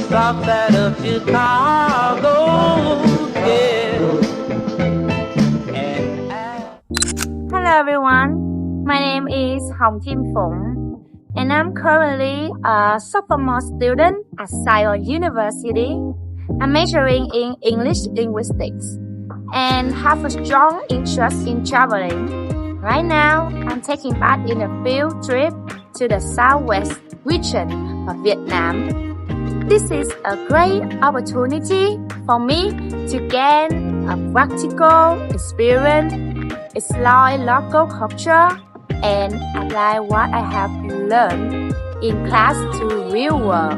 Talk that of Chicago, yeah. Hello everyone, my name is Hồng Phụng, and I'm currently a sophomore student at Sion University. I'm majoring in English linguistics and have a strong interest in traveling. Right now, I'm taking part in a field trip to the southwest region of Vietnam. This is a great opportunity for me to gain a practical experience, explore local culture, and apply what I have learned in class to real world.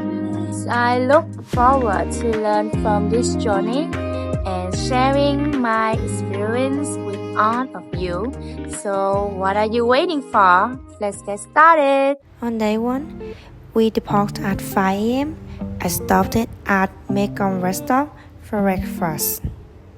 So I look forward to learn from this journey and sharing my experience with all of you. So what are you waiting for? Let's get started. On day 1, we departed at 5 a.m. I stopped at Mekong Restaurant for breakfast.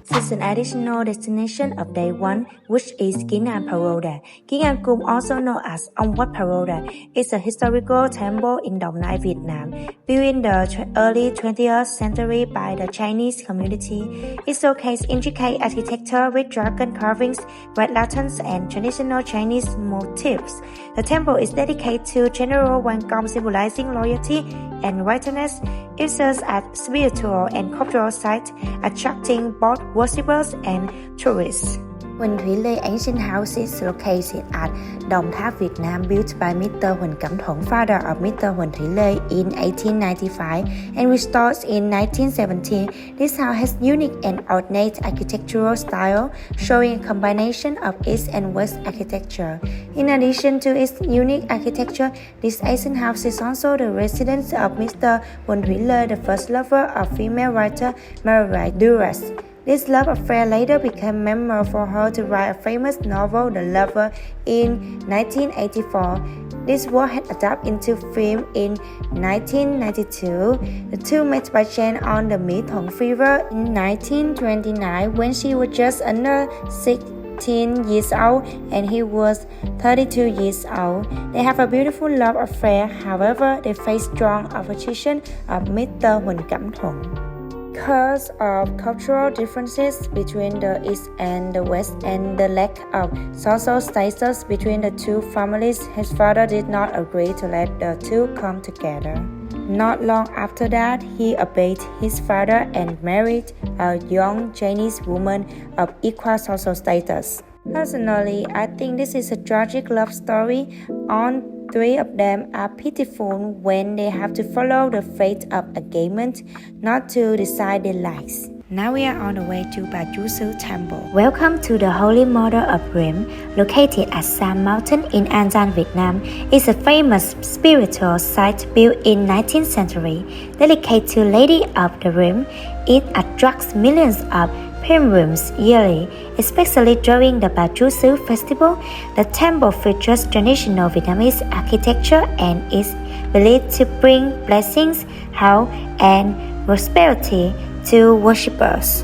This is an additional destination of day 1, which is Kiến An Pagoda. Kiến An Cung, also known as Ông Wat Pagoda, is a historical temple in Dong Nai, Vietnam, built in the early 20th century by the Chinese community. It showcases intricate architecture with dragon carvings, red lanterns, and traditional Chinese motifs. The temple is dedicated to General Wan Gong, symbolizing loyalty and righteousness. It serves as a spiritual and cultural site, attracting both worshippers and tourists. Huỳnh Thủy Lê ancient houses located at Đồng Tháp, Vietnam, built by Mr. Huỳnh Cẩm Thuận, father of Mr. Huỳnh Thủy Lê, in 1895 and restored in 1917. This house has unique and ornate architectural style, showing a combination of East and West architecture. In addition to its unique architecture, this ancient house is also the residence of Mr. Huỳnh Thủy Lê, the first lover of female writer Maria Duras. This love affair later became memorable for her to write a famous novel, The Lover, in 1984. This work had adapted into film in 1992. The two met by chance on the Mỹ Thuận Fever in 1929 when she was just under 16 years old and he was 32 years old. They have a beautiful love affair. However, they face strong opposition of Mr. Huỳnh Cẩm Thuận. Because of cultural differences between the East and the West and the lack of social status between the two families, his father did not agree to let the two come together. Not long after that, he obeyed his father and married a young Chinese woman of equal social status. Personally, I think this is a tragic love story. All three of them are pitiful when they have to follow the fate of a gay man, not to decide their lives. Now we are on the way to Bà Chúa Sư Temple. Welcome to the Holy Mother of Rim, located at Sam Mountain in An Giang, Vietnam. It's a famous spiritual site built in 19th century, dedicated to Lady of the Rim. It attracts millions of pilgrims yearly, especially during the Bà Chúa Sư festival. The temple features traditional Vietnamese architecture and is believed to bring blessings, health, and prosperity to worshippers.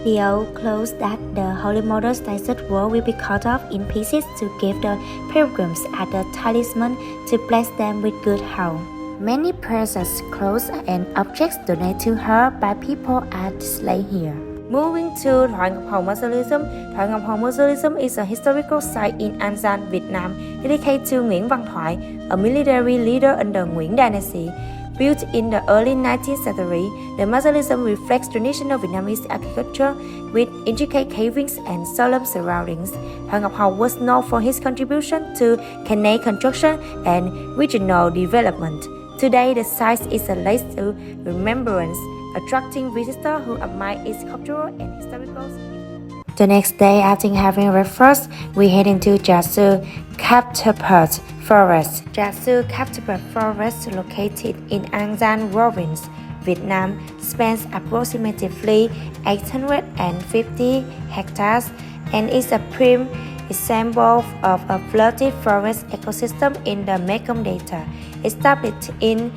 The old clothes that the Holy Mother stated will be cut off in pieces to give the pilgrims as a talisman to bless them with good health. Many precious clothes and objects donated to her by people are displayed here. Moving to Thoại Ngọc Hồng Mausoleum. Thoại Ngọc Hồng Mausoleum is a historical site in An Giang, Vietnam, dedicated to Nguyễn Văn Thoại, a military leader under Nguyễn Dynasty. Built in the early 19th century, the mausoleum reflects traditional Vietnamese architecture with intricate carvings and solemn surroundings. Thoại Ngọc Hồng was known for his contribution to canal construction and regional development. Today, the site is a place of remembrance, attracting visitors who admire its cultural and historical significance. The next day, after having breakfast, we head into Jasu Captapat Forest. Jasu Captapat Forest, located in An Giang Province, Vietnam, spans approximately 850 hectares and is a prime example of a flooded forest ecosystem in the Mekong Delta. Established in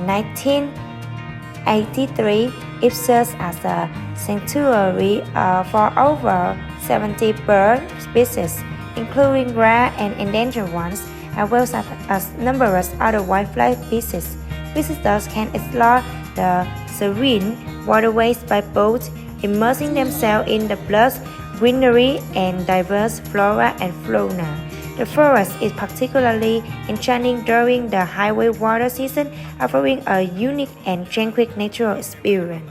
1983, it serves as a sanctuary for over 70 bird species, including rare and endangered ones, as well as numerous other wildlife species. Visitors can explore the serene waterways by boat, immersing themselves in the lush greenery and diverse flora and fauna. The forest is particularly enchanting during the highway water season, offering a unique and tranquil natural experience.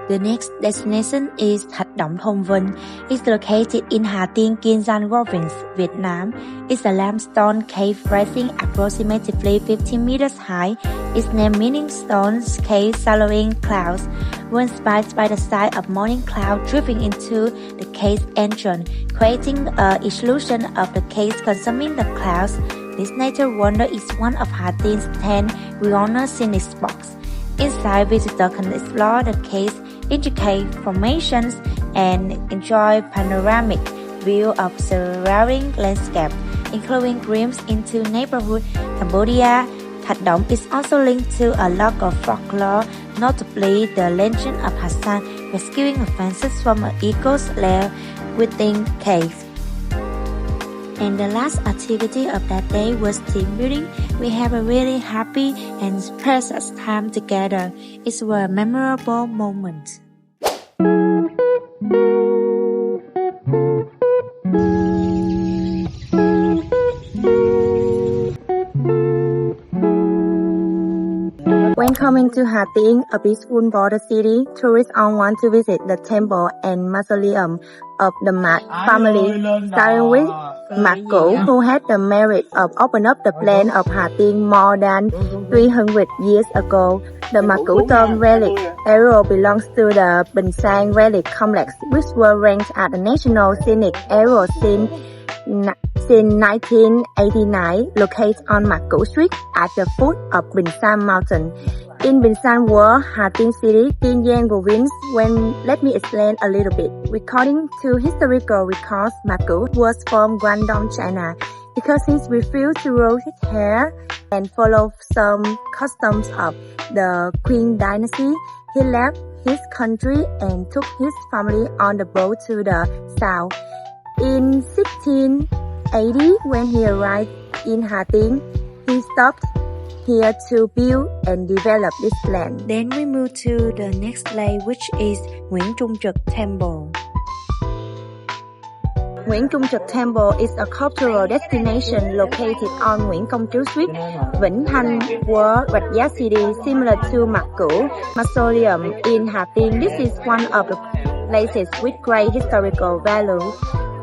The next destination is Thạch Động Thôn Vinh. It's located in Hà Tiên, Kiên Giang province, Vietnam. It's a limestone cave rising approximately 15 meters high. Its name meaning stone cave swallowing clouds. When spied by the sight of morning cloud drifting into the cave's entrance, creating an illusion of the cave consuming the clouds. This nature wonder is one of Hà Tien's 10 renowned scenic spots. Inside, visitors can explore the cave's intricate formations and enjoy panoramic view of surrounding landscape, including glimpses into neighborhood Cambodia. Thạch Động is also linked to a local folklore, notably the legend of Hassan rescuing a princess from an eagle's lair within cave. And the last activity of that day was team building. We have a really happy and precious time together. It was a memorable moment. When coming to Hà Tien, a peaceful border city, tourists all want to visit the temple and mausoleum of the Mạc family, starting with Mạc Cửu, who had the merit of opening up the plain of Hà Tien more than 300 years ago. The Mạc Cửu tomb relic area belongs to the Bình Sang relic complex, which was ranked as a national scenic area since 1989, located on Mạc Cửu Street at the foot of Bình Sang Mountain. In Bình Sang World, Hà Tien City, Kiên Giang province, let me explain a little bit. According to historical records, Mạc Cửu was from Guangdong, China. Because he refused to grow his hair and follow some customs of the Qing dynasty, he left his country and took his family on the boat to the south. In 1680, when he arrived in Hà Tien, he stopped here to build and develop this land. Then we move to the next place, which is Nguyễn Trung Trực Temple. Nguyễn Trung Trực Temple is a cultural destination located on Nguyễn Công Trứ Street, Vĩnh Thanh, World, Rạch Giá City, similar to Mạc Cửu Mausoleum in Hà Tien. This is one of the places with great historical value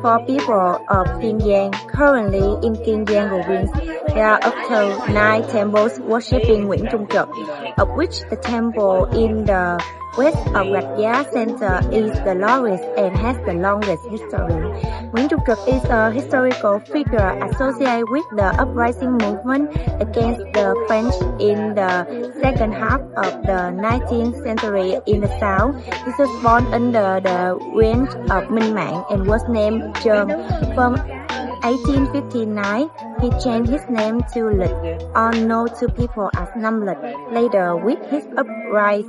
for people of Kiên Giang. Currently in Kiên Giang province, there are up to 9 temples worshipping Nguyễn Trung Trực, of which the temple in the west of Rạch Giá Center is the largest and has the longest history. Nguyễn Trung Trực is a historical figure associated with the uprising movement against the French in the second half of the 19th century in the south. He was born under the reign of Minh Mạng and was named Trơn. From 1859, he changed his name to Lịch, or known to people as Nam Lịch. Later, with his upright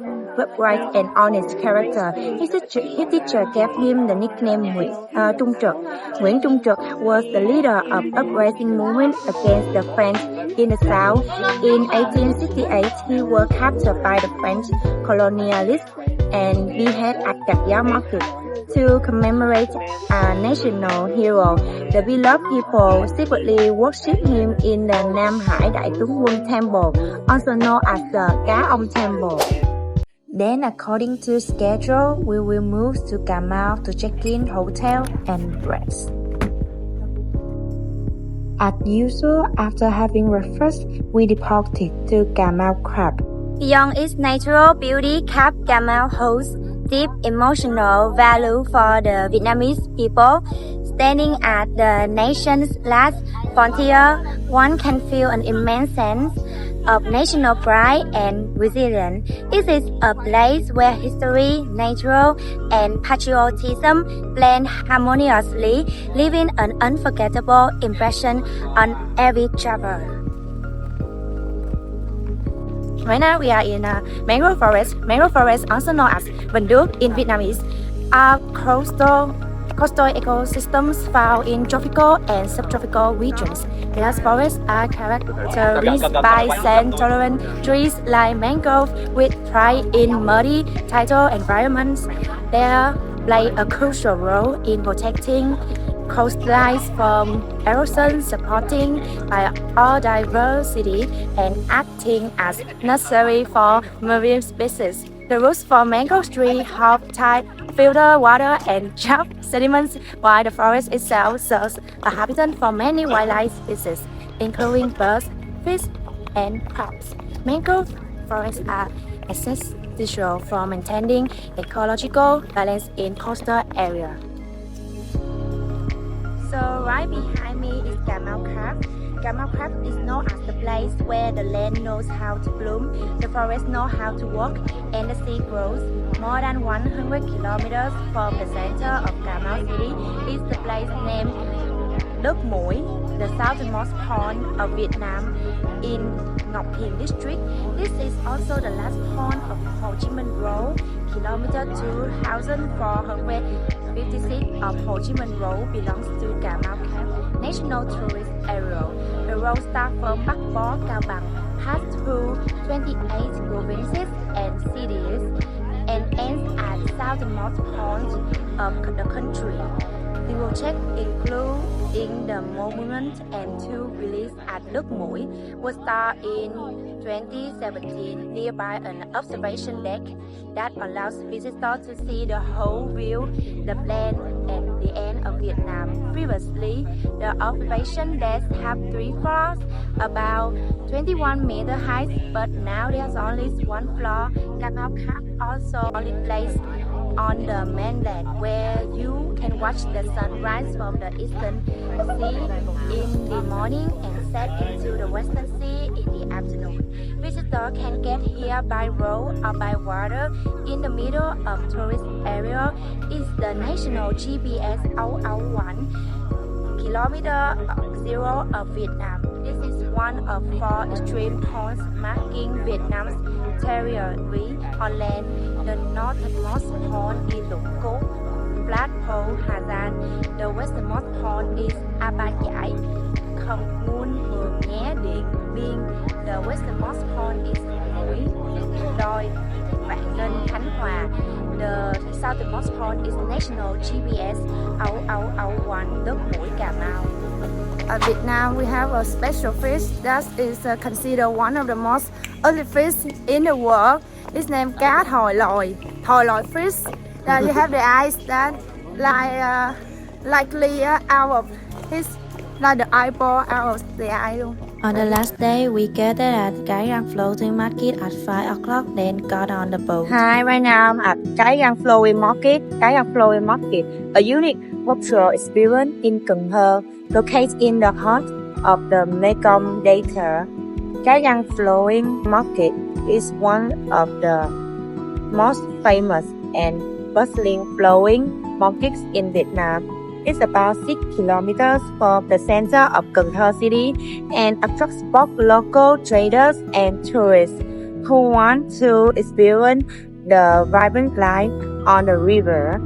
and honest character, his teacher gave him the nickname Trung Trực. Nguyễn Trung Trực was the leader of uprising movement against the French in the south. In 1868, he was captured by the French colonialists and beheaded at Rạch Giá Market. To commemorate a national hero, the beloved people secretly worship him in the Nam Hải Đại Tướng Quân Temple, also known as the Cá Ông Temple. Then, according to schedule, we will move to Cà Mau to check in hotel and rest. As usual, after having breakfast, we departed to Cà Mau Crab. Beyond its natural beauty, Cap Cà Mau holds deep emotional value for the Vietnamese people. Standing at the nation's last frontier, one can feel an immense sense of national pride and resilience. It is a place where history, nature, and patriotism blend harmoniously, leaving an unforgettable impression on every traveler. Right now we are in a mangrove forest. Mangrove forest, also known as Vườn Đước in Vietnamese, are coastal ecosystems found in tropical and subtropical regions. These forests are characterized by sand-tolerant trees like mangrove, which thrive in muddy, tidal environments. They play a crucial role in protecting coastlines from erosion, supporting biodiversity, and acting as nursery for marine species. The roots from mangrove trees help tide filter water and trap sediments, while the forest itself serves a habitat for many wildlife species, including birds, fish, and crabs. Mangrove forests are essential for maintaining ecological balance in coastal areas. So right behind me is Gamal Craft. Gamal Craft is known as the place where the land knows how to bloom, the forest knows how to walk, and the sea grows. More than 100 kilometers from the center of Gamal City is the place named Đất Mũi, the southernmost point of Vietnam in Ngọc Hiền district. This is also the last point of Ho Chi Minh Road, kilometer 2,456 of Ho Chi Minh Road belongs to Cà Mau Camp National Tourist Area. The road starts from Bắc Bó, Cao Bằng, pass through 28 provinces and cities, and ends at the southernmost point of the country. The project including the monument and two villages at Đất Mũi was started in 2017 nearby an observation deck that allows visitors to see the whole view, the plan and the end of Vietnam. Previously, the observation decks have 3 floors, about 21 meter high, but now there's only 1 floor. Cà Mau Camp also only place on the mainland where you can watch the sunrise from the eastern sea in the morning and set into the western sea in the afternoon. Visitors can get here by road or by water. In the middle of tourist area is the national GPS 001 kilometer 0 of Vietnam. This is one of 4 extreme points marking Vietnam's territory on land. The northernmost point is Lũng Cú, Flagpole, Hà Giang. The westernmost point is A Ba Chải, Khâm Mun, Mường Nhé, Điện Biên. The westernmost point is Mũi, Đôi, Vạn Ninh, Khánh Hòa. The southernmost point is National GPS 001 Đất Mũi, Cà Mau. At Vietnam, we have a special fish that is considered one of the most ugly fish in the world. It's named cá thòi lòi fish. That you have the eyes that likely out of his, like the eyeball out of the eye luôn. On the last day, we gathered at Cái Răng Floating Market at 5 o'clock, then got on the boat. Hi, right now I'm at Cái Răng Floating Market. Cái Răng Floating Market, a unique cultural experience in Cần Thơ, located in the heart of the Mekong Delta. Cái Răng Floating Market is one of the most famous and bustling flowing markets in Vietnam. It's about 6 kilometers from the center of Cần Thơ city and attracts both local traders and tourists who want to experience the vibrant life on the river.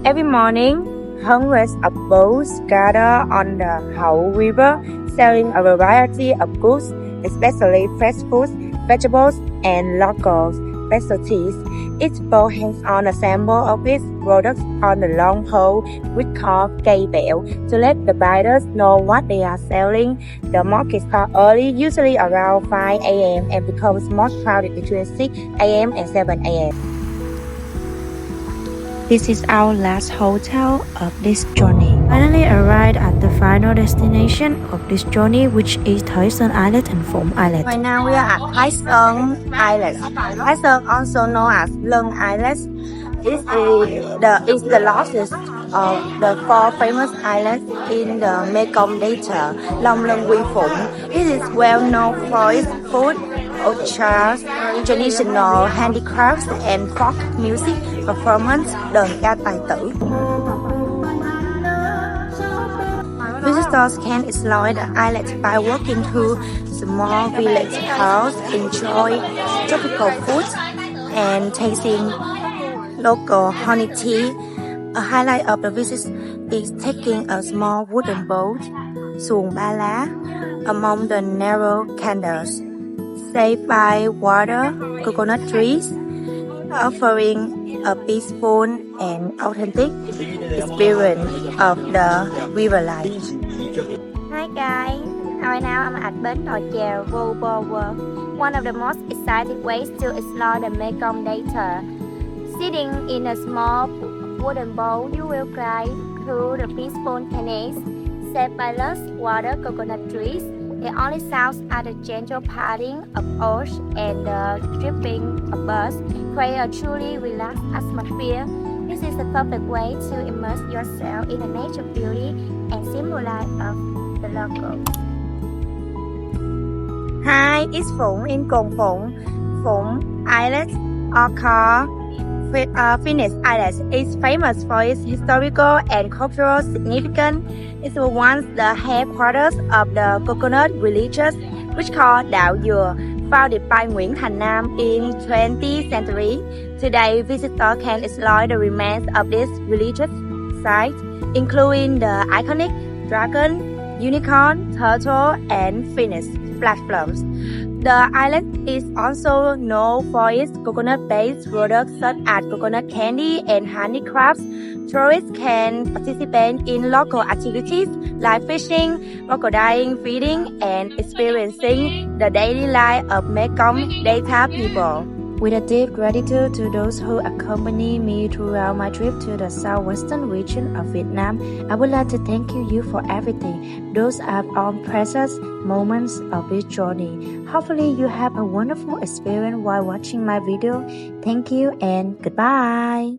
Every morning, hundreds of boats gather on the Hậu River, selling a variety of goods, especially fresh foods, vegetables, and local specialties. Each boat hangs on a sample of its products on a long pole, which called cây bẻo, to let the buyers know what they are selling. The market starts early, usually around 5 a.m. and becomes most crowded between 6 a.m. and 7 a.m. This is our last hotel of this journey. Finally arrived at the final destination of this journey, which is Thái Sơn Island and Phụng Island. Right now we are at Thái Sơn Island. Thái Sơn, also known as Lân Island, is the largest of the 4 famous islands in the Mekong Delta. Long Lân Quy Phụng. It is well known for its food, orchards, traditional handicrafts, and folk music performance, đờn ca tài tử. Visitors can explore the island by walking through small village halls, enjoy tropical food, and tasting local honey tea. A highlight of the visit is taking a small wooden boat, xuồng ba lá, among the narrow canals, saved by water coconut trees, offering a peaceful and authentic experience of the river life. Hi guys, right now I'm at bến đò chèo Volvo. One of the most exciting ways to explore the Mekong Delta. Sitting in a small wooden boat, you will glide through the peaceful canals, saved by lush water coconut trees. The only sounds are the gentle parting of oars and the dripping of birds, create a truly relaxed atmosphere. This is the perfect way to immerse yourself in the nature beauty and simple life of the locals. Hi, it's Phụng in Cồn Phụng. Phụng Islet, or called Phoenix Island, is famous for its historical and cultural significance. It was once the headquarters of the coconut religious, which called Đạo Dừa, founded by Nguyễn Thành Nam in 20th century. Today, visitors can explore the remains of this religious site, including the iconic dragon, unicorn, turtle, and phoenix platforms. The island is also known for its coconut-based products such as coconut candy and handicrafts. Tourists can participate in local activities like fishing, crocodile feeding, and experiencing the daily life of Mekong Delta people. With a deep gratitude to those who accompany me throughout my trip to the southwestern region of Vietnam, I would like to thank you for everything. Those are all precious moments of this journey. Hopefully you have a wonderful experience while watching my video. Thank you and goodbye.